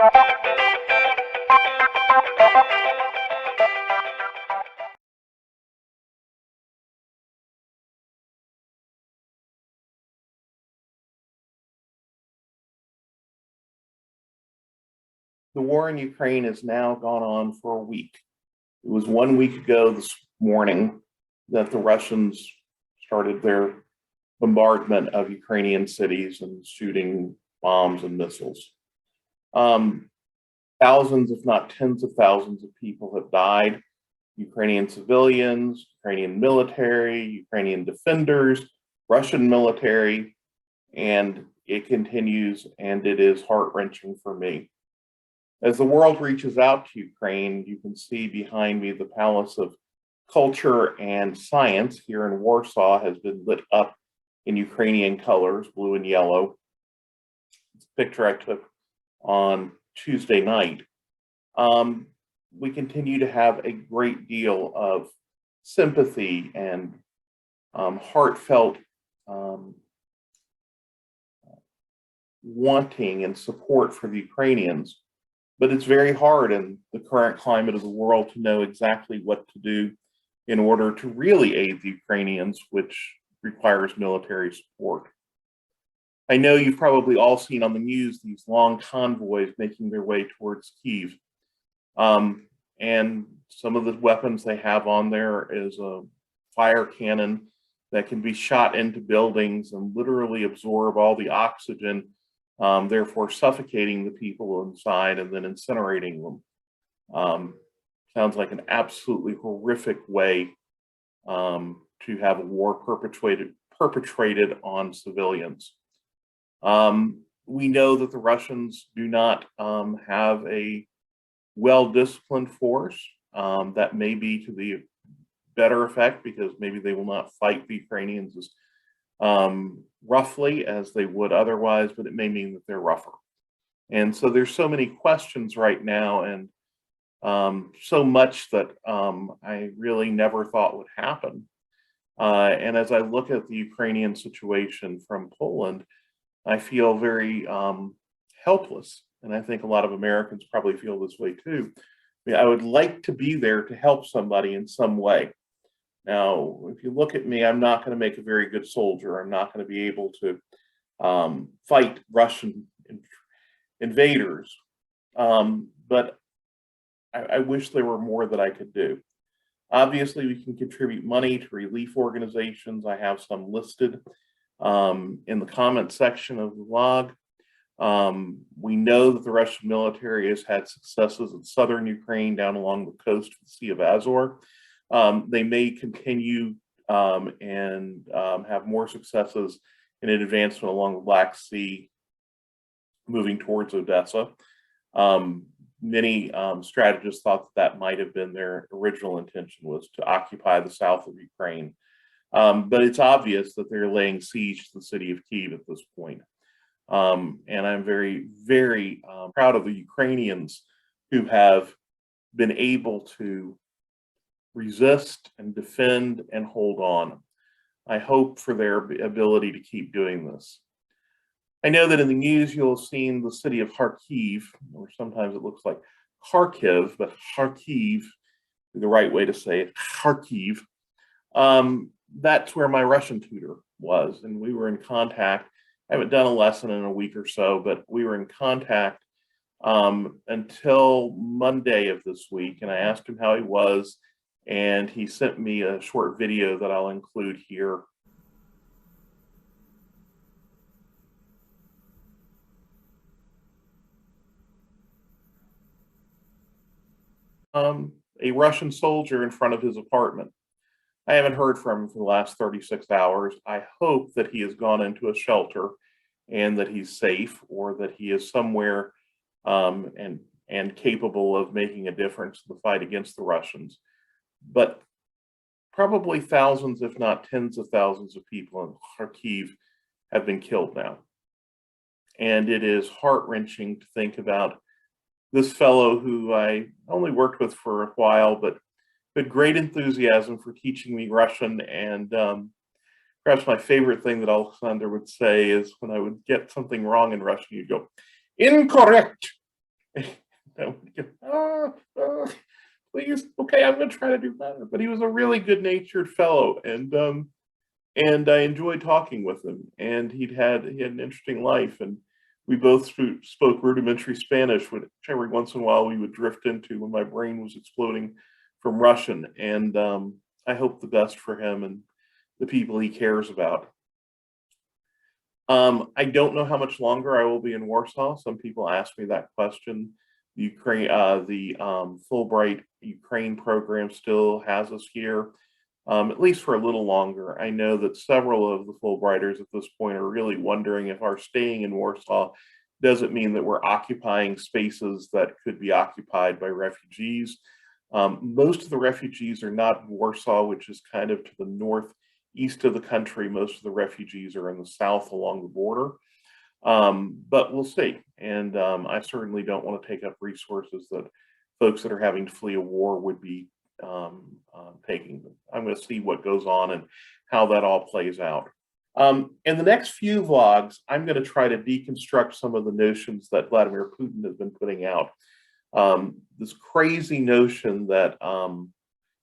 The war in Ukraine has now gone on for a week. It was 1 week ago this morning that the Russians started their bombardment of Ukrainian cities and shooting bombs and missiles. Thousands, if not tens of thousands of people have died. Ukrainian civilians, Ukrainian military, Ukrainian defenders, Russian military, and it continues, and it is heart-wrenching for me. As the world reaches out to Ukraine, you can see behind me the Palace of Culture and Science here in Warsaw has been lit up in Ukrainian colors, blue and yellow. It's a picture I took on Tuesday night. We continue to have a great deal of sympathy and heartfelt wanting and support for the Ukrainians. But it's very hard in the current climate of the world to know exactly what to do in order to really aid the Ukrainians, which requires military support. I know you've probably all seen on the news these long convoys making their way towards Kyiv. And some of the weapons they have on there is a fire cannon that can be shot into buildings and literally absorb all the oxygen, therefore suffocating the people inside and then incinerating them. Sounds like an absolutely horrific way to have a war perpetrated on civilians. We know that the Russians do not have a well-disciplined force. That may be to the better effect because maybe they will not fight the Ukrainians as roughly as they would otherwise, but it may mean that they're rougher. And so there's so many questions right now, and so much that I really never thought would happen. And as I look at the Ukrainian situation from Poland, I feel very helpless. And I think a lot of Americans probably feel this way too. I mean, I would like to be there to help somebody in some way. Now, if you look at me, I'm not going to make a very good soldier. I'm not going to be able to fight Russian invaders. But I wish there were more that I could do. Obviously, we can contribute money to relief organizations. I have some listed in the comment section of the blog. We know that the Russian military has had successes in southern Ukraine down along the coast of the Sea of Azov. They may continue and have more successes in an advancement along the Black Sea, moving towards Odessa. Many strategists thought that might have been their original intention, was to occupy the south of Ukraine. But it's obvious that they're laying siege to the city of Kyiv at this point. And I'm very, very proud of the Ukrainians who have been able to resist and defend and hold on. I hope for their ability to keep doing this. I know that in the news you'll have seen the city of Kharkiv, or sometimes it looks like Kharkiv, but Kharkiv is the right way to say it, Kharkiv. That's where my Russian tutor was, and we were in contact. I haven't done a lesson in a week or so, but we were in contact until Monday of this week, and I asked him how he was, and he sent me a short video that I'll include here. A Russian soldier in front of his apartment. I haven't heard from him for the last 36 hours. I hope that he has gone into a shelter and that he's safe, or that he is somewhere and capable of making a difference in the fight against the Russians. But probably thousands, if not tens of thousands of people in Kharkiv have been killed now. And it is heart-wrenching to think about this fellow who I only worked with for a while, but had great enthusiasm for teaching me Russian. And perhaps my favorite thing that Oleksandr would say is when I would get something wrong in Russian, he'd go, "Incorrect." I would go, please, okay, I'm going to try to do better. But he was a really good-natured fellow, and I enjoyed talking with him. And he had an interesting life, and we both spoke rudimentary Spanish, which every once in a while we would drift into when my brain was exploding from Russian. And I hope the best for him and the people he cares about. I don't know how much longer I will be in Warsaw. Some people ask me that question. The Fulbright Ukraine program still has us here, at least for a little longer. I know that several of the Fulbrighters at this point are really wondering if our staying in Warsaw doesn't mean that we're occupying spaces that could be occupied by refugees. Most of the refugees are not in Warsaw, which is kind of to the northeast of the country. Most of the refugees are in the south along the border. But we'll see. And I certainly don't want to take up resources that folks that are having to flee a war would be taking. I'm going to see what goes on and how that all plays out. In the next few vlogs, I'm going to try to deconstruct some of the notions that Vladimir Putin has been putting out. This crazy notion that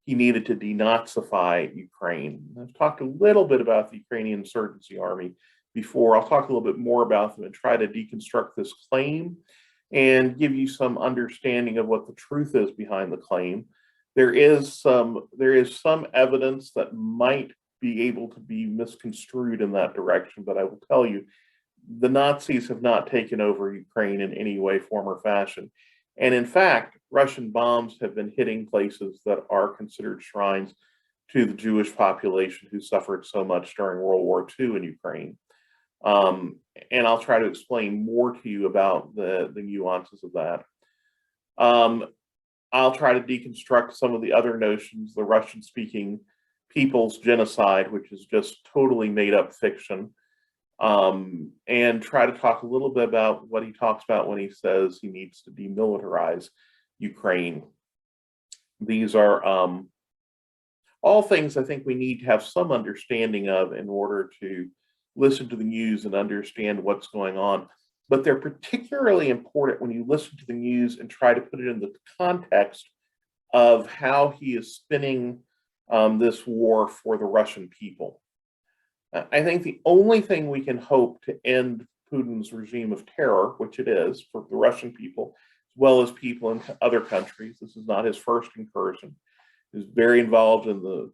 he needed to denazify Ukraine. I've talked a little bit about the Ukrainian insurgency army before. I'll talk a little bit more about them and try to deconstruct this claim and give you some understanding of what the truth is behind the claim. There is some evidence that might be able to be misconstrued in that direction, but I will tell you, the Nazis have not taken over Ukraine in any way, form, or fashion. And in fact, Russian bombs have been hitting places that are considered shrines to the Jewish population who suffered so much during World War II in Ukraine. And I'll try to explain more to you about the nuances of that. I'll try to deconstruct some of the other notions, the Russian-speaking people's genocide, which is just totally made-up fiction, and try to talk a little bit about what he talks about when he says he needs to demilitarize Ukraine. These are all things I think we need to have some understanding of in order to listen to the news and understand what's going on. But they're particularly important when you listen to the news and try to put it in the context of how he is spinning this war for the Russian people. I think the only thing we can hope to end Putin's regime of terror, which it is for the Russian people, as well as people in other countries. This is not his first incursion. He's very involved in the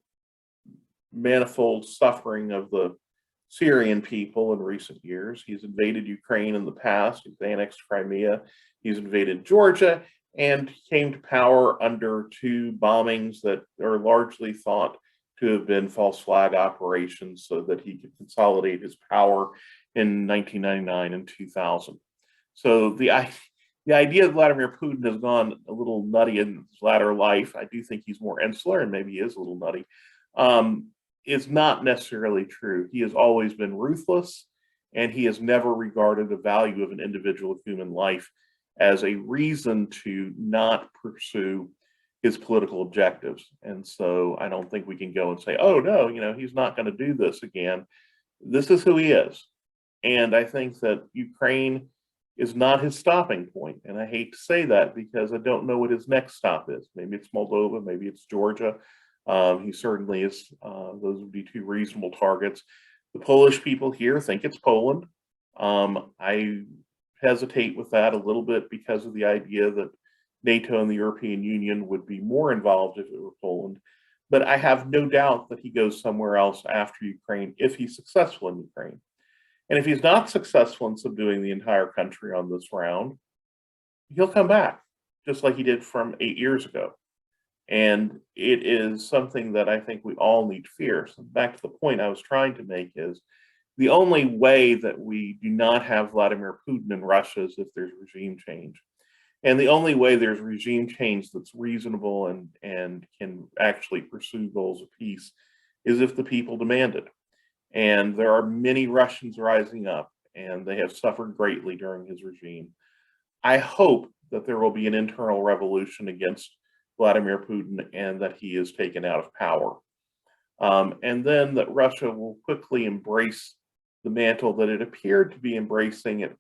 manifold suffering of the Syrian people in recent years. He's invaded Ukraine in the past. He's annexed Crimea. He's invaded Georgia and came to power under two bombings that are largely thought to have been false flag operations so that he could consolidate his power in 1999 and 2000. So the idea that Vladimir Putin has gone a little nutty in his latter life, I do think he's more insular and maybe he is a little nutty, is not necessarily true. He has always been ruthless, and he has never regarded the value of an individual human life as a reason to not pursue his political objectives. And so I don't think we can go and say, oh no, he's not going to do this again. This is who he is. And I think that Ukraine is not his stopping point. And I hate to say that because I don't know what his next stop is. Maybe it's Moldova, maybe it's Georgia. He certainly is, those would be two reasonable targets. The Polish people here think it's Poland. I hesitate with that a little bit because of the idea that NATO and the European Union would be more involved if it were Poland. But I have no doubt that he goes somewhere else after Ukraine if he's successful in Ukraine. And if he's not successful in subduing the entire country on this round, he'll come back, just like he did from 8 years ago. And it is something that I think we all need to fear. So back to the point I was trying to make is the only way that we do not have Vladimir Putin in Russia is if there's regime change. And the only way there's regime change that's reasonable and can actually pursue goals of peace is if the people demand it. And there are many Russians rising up, and they have suffered greatly during his regime. I hope that there will be an internal revolution against Vladimir Putin and that he is taken out of power. And then that Russia will quickly embrace the mantle that it appeared to be embracing at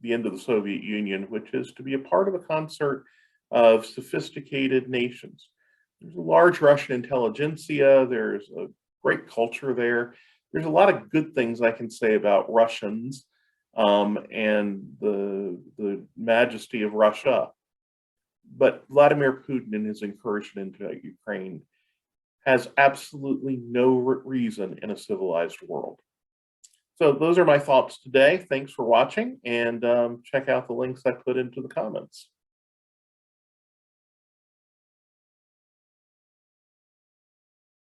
the end of the Soviet Union, which is to be a part of a concert of sophisticated nations. There's a large Russian intelligentsia. There's a great culture there. There's a lot of good things I can say about Russians and the majesty of Russia. But Vladimir Putin and his incursion into Ukraine has absolutely no reason in a civilized world. So those are my thoughts today. Thanks for watching, and check out the links I put into the comments.